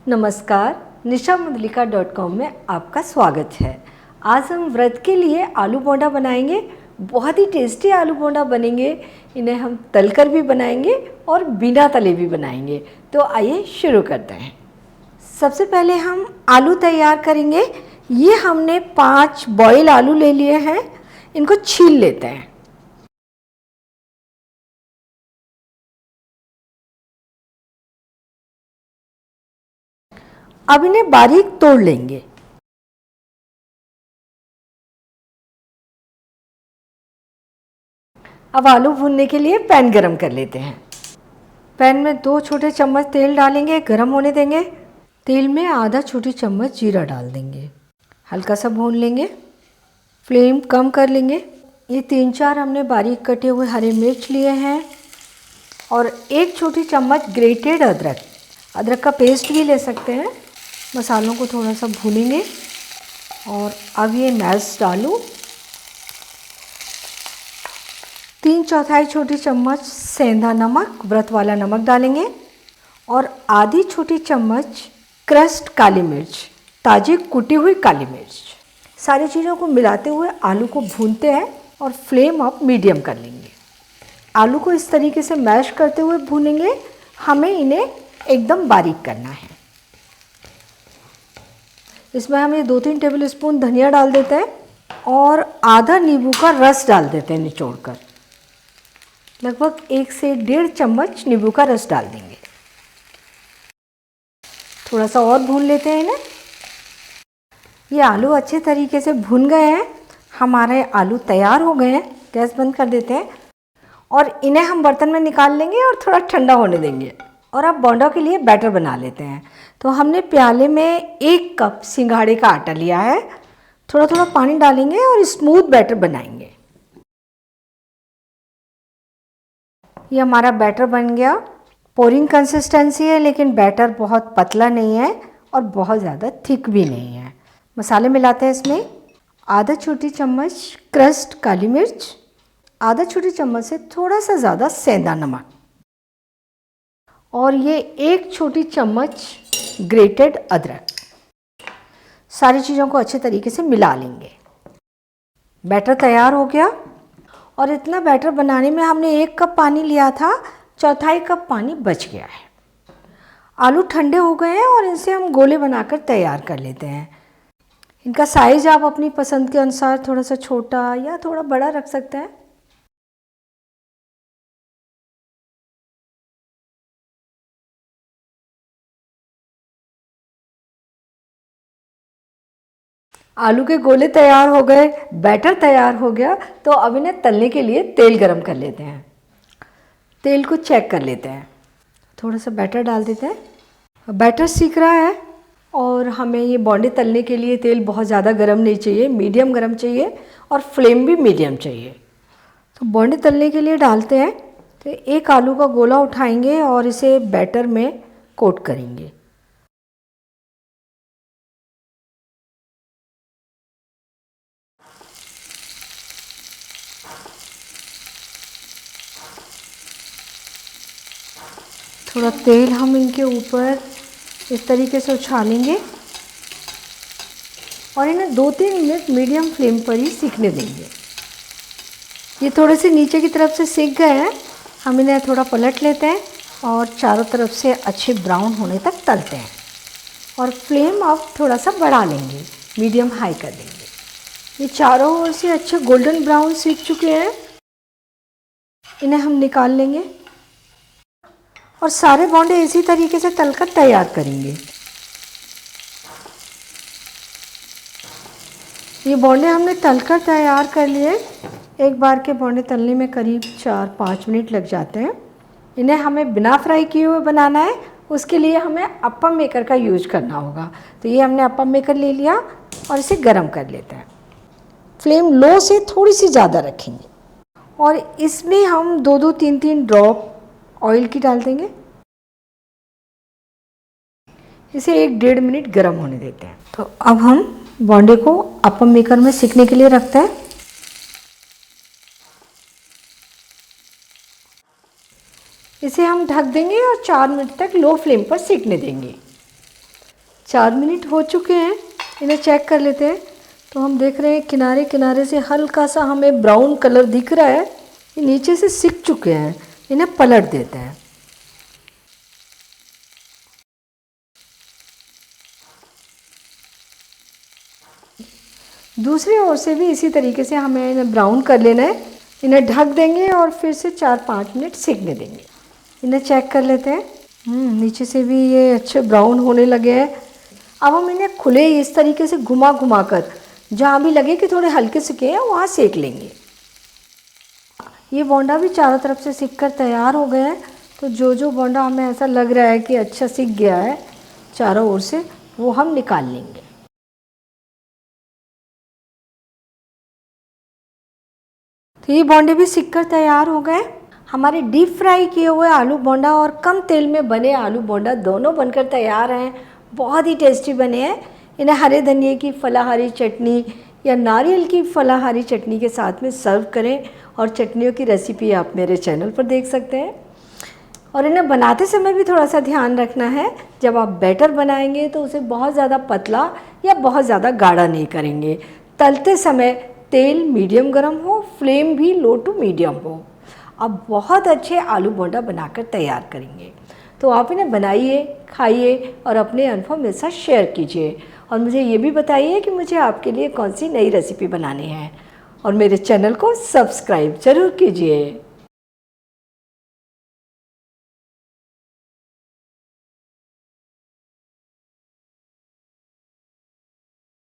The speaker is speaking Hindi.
नमस्कार, nishamudlika.com में आपका स्वागत है। आज हम व्रत के लिए आलू बोंडा बनाएंगे। बहुत ही टेस्टी आलू बोंडा बनेंगे। इन्हें हम तलकर भी बनाएंगे और बिना तले भी बनाएंगे। तो आइए शुरू करते हैं। सबसे पहले हम आलू तैयार करेंगे। ये हमने 5 बॉयल आलू ले लिए हैं। इनको छील लेते हैं। अब इन्हें बारीक तोड़ लेंगे। अब आलू भूनने के लिए पैन गरम कर लेते हैं। पैन में 2 छोटे चम्मच तेल डालेंगे, गरम होने देंगे। तेल में आधा छोटी चम्मच जीरा डाल देंगे। हल्का सा भून लेंगे। फ्लेम कम कर लेंगे। ये 3-4 हमने बारीक कटे हुए हरे मिर्च लिए हैं और 1 छोटी चम्मच ग्रेटेड अदरक का पेस्ट भी ले सकते हैं। मसालों को थोड़ा सा भूनेंगे और अब ये मैश डालूं। 3/4 छोटी चम्मच सेंधा नमक, व्रत वाला नमक डालेंगे और आधी छोटी चम्मच क्रश्ड काली मिर्च, ताज़ी कुटी हुई काली मिर्च। सारी चीज़ों को मिलाते हुए आलू को भूनते हैं और फ्लेम अप मीडियम कर लेंगे। आलू को इस तरीके से मैश करते हुए भूनेंगे। हमें इन्हें एकदम बारीक करना है। इसमें हम ये 2-3 टेबल स्पून धनिया डाल देते हैं और आधा नींबू का रस डाल देते हैं निचोड़कर। लगभग 1 से 1.5 चम्मच नींबू का रस डाल देंगे। थोड़ा सा और भून लेते हैं इन्हें। ये आलू अच्छे तरीके से भुन गए हैं। हमारे आलू तैयार हो गए हैं। गैस बंद कर देते हैं और इन्हें हम बर्तन में निकाल लेंगे और थोड़ा ठंडा होने देंगे। और अब बोंडा के लिए बैटर बना लेते हैं। तो हमने प्याले में 1 कप सिंघाड़े का आटा लिया है। थोड़ा थोड़ा पानी डालेंगे और स्मूथ बैटर बनाएंगे। ये हमारा बैटर बन गया। पोरिंग कंसिस्टेंसी है, लेकिन बैटर बहुत पतला नहीं है और बहुत ज़्यादा थिक भी नहीं है। मसाले मिलाते हैं इसमें। आधा छोटी चम्मच क्रश्ड काली मिर्च, आधा छोटी चम्मच से थोड़ा सा ज़्यादा सेंधा नमक और ये 1 छोटी चम्मच ग्रेटेड अदरक। सारी चीज़ों को अच्छे तरीके से मिला लेंगे। बैटर तैयार हो गया और इतना बैटर बनाने में हमने 1 कप पानी लिया था, 1/4 कप पानी बच गया है। आलू ठंडे हो गए हैं और इनसे हम गोले बनाकर तैयार कर लेते हैं। इनका साइज़ आप अपनी पसंद के अनुसार थोड़ा सा छोटा या थोड़ा बड़ा रख सकते हैं। आलू के गोले तैयार हो गए, बैटर तैयार हो गया। तो अब इन्हें तलने के लिए तेल गरम कर लेते हैं। तेल को चेक कर लेते हैं। थोड़ा सा बैटर डाल देते हैं। बैटर सीख रहा है और हमें ये बोंडे तलने के लिए तेल बहुत ज़्यादा गरम नहीं चाहिए, मीडियम गरम चाहिए और फ्लेम भी मीडियम चाहिए। तो बोंडे तलने के लिए डालते हैं। तो 1 आलू का गोला उठाएंगे और इसे बैटर में कोट करेंगे। थोड़ा तेल हम इनके ऊपर इस तरीके से उछालेंगे और इन्हें 2-3 मिनट मीडियम फ्लेम पर ही सीखने देंगे। ये थोड़े से नीचे की तरफ से सीख गए हैं। हम इन्हें थोड़ा पलट लेते हैं और चारों तरफ से अच्छे ब्राउन होने तक तलते हैं और फ्लेम अब थोड़ा सा बढ़ा लेंगे, मीडियम हाई कर देंगे। ये चारों ओर से अच्छे गोल्डन ब्राउन सीख चुके हैं। इन्हें हम निकाल लेंगे और सारे बोंडे इसी तरीके से तलकर तैयार करेंगे। ये बोंडे हमने तलकर तैयार कर लिए। एक बार के बोंडे तलने में करीब 4-5 मिनट लग जाते हैं। इन्हें हमें बिना फ्राई किए हुए बनाना है। उसके लिए हमें अप्पम मेकर का यूज करना होगा। तो ये हमने अप्पम मेकर ले लिया और इसे गर्म कर लेते हैं। फ्लेम लो से थोड़ी सी ज़्यादा रखेंगे और इसमें हम 2-2, 3-3 ड्रॉप ऑयल की डाल देंगे। इसे 1-1.5 मिनट गर्म होने देते हैं। तो अब हम बोंडे को अप्पम मेकर में सेकने के लिए रखते हैं। इसे हम ढक देंगे और 4 मिनट तक लो फ्लेम पर सेकने देंगे। 4 मिनट हो चुके हैं, इन्हें चेक कर लेते हैं। तो हम देख रहे हैं किनारे किनारे से हल्का सा हमें ब्राउन कलर दिख रहा है, ये नीचे से सिक चुके हैं। इन्हें पलट देते हैं। दूसरी ओर से भी इसी तरीके से हमें इन्हें ब्राउन कर लेना है। इन्हें ढक देंगे और फिर से 4-5 मिनट सेकने देंगे। इन्हें चेक कर लेते हैं। नीचे से भी ये अच्छे ब्राउन होने लगे हैं। अब हम इन्हें खुले इस तरीके से घुमा घुमा कर, जहाँ भी लगे कि थोड़े हल्के सिके हैं वहाँ सेक लेंगे। ये बोंडा भी चारों तरफ से सिक कर तैयार हो गए हैं। तो जो जो बोंडा हमें ऐसा लग रहा है कि अच्छा सिक गया है चारों ओर से, वो हम निकाल लेंगे। तो ये बोंडे भी सिक कर तैयार हो गए। हमारे डीप फ्राई किए हुए आलू बोंडा और कम तेल में बने आलू बोंडा दोनों बनकर तैयार हैं। बहुत ही टेस्टी बने हैं। इन्हें हरे धनिए की फलाहारी चटनी या नारियल की फलाहारी चटनी के साथ में सर्व करें। और चटनियों की रेसिपी आप मेरे चैनल पर देख सकते हैं। और इन्हें बनाते समय भी थोड़ा सा ध्यान रखना है, जब आप बैटर बनाएंगे तो उसे बहुत ज़्यादा पतला या बहुत ज़्यादा गाढ़ा नहीं करेंगे। तलते समय तेल मीडियम गर्म हो, फ्लेम भी लो टू मीडियम हो। अब बहुत अच्छे आलू बोंडा बनाकर तैयार करेंगे। तो आप इन्हें बनाइए, खाइए और अपने अनुभव मेरे साथ शेयर कीजिए। और मुझे ये भी बताइए कि मुझे आपके लिए कौन सी नई रेसिपी बनानी है। और मेरे चैनल को सब्सक्राइब ज़रूर कीजिए।